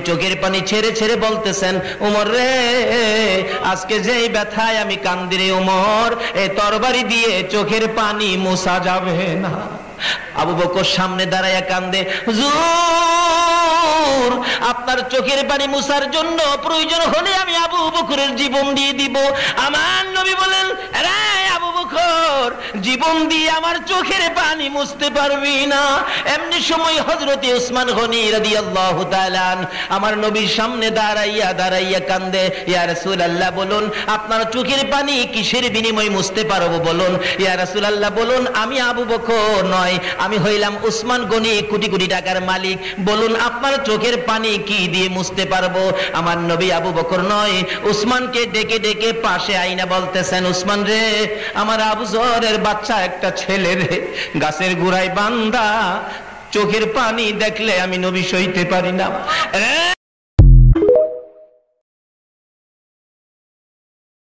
চোখের পানি ছেড়ে ছেড়ে বলতেছেন, ওমর রে, আজকে যেই ব্যথায় আমি কান্দি রে ওমর, এই তরবারি দিয়ে চোখের পানি মোছা যাবে না। আবু বকর সামনে দাঁড়াইয়া কান্দে, হুজুর আপনার চোখের পানি মুছার জন্য প্রয়োজন হলে আমি আবু বকরের জীবন দিয়ে দিব। আমার নবী বলেন, রে আবু বকর, জীবন দিয়ে আমার চোখের পানি মুছতে পারবি না। এমনি সময় হযরতে উসমান গনি রাদিয়াল্লাহু তাআলা আমার নবীর সামনে দাঁড়াইয়া দাঁড়াইয়া কান্দে, ইয়া রাসূলুল্লাহ বলুন আপনার চোখের পানি কিসের বিনিময়ে মুছতে পারবো বলুন। ইয়া রাসূলুল্লাহ বলুন, আমি আবু বকর নয়, আমি হইলাম উসমান গনি, কোটি কোটি টাকার মালিক। বলুন আপনার চোখের পানি কি দিয়ে মুছতে পারবো। আমার নবী আবু বকর নয়, উসমানকে ডেকে ডেকে পাশে আইনা বলতেছেন, উসমান রে, আমার আবু জরের বাচ্চা একটা ছেলে রে, গাছের গোড়ায় বান্দা, চোখের পানি দেখলে আমি নবী সইতে পারি না।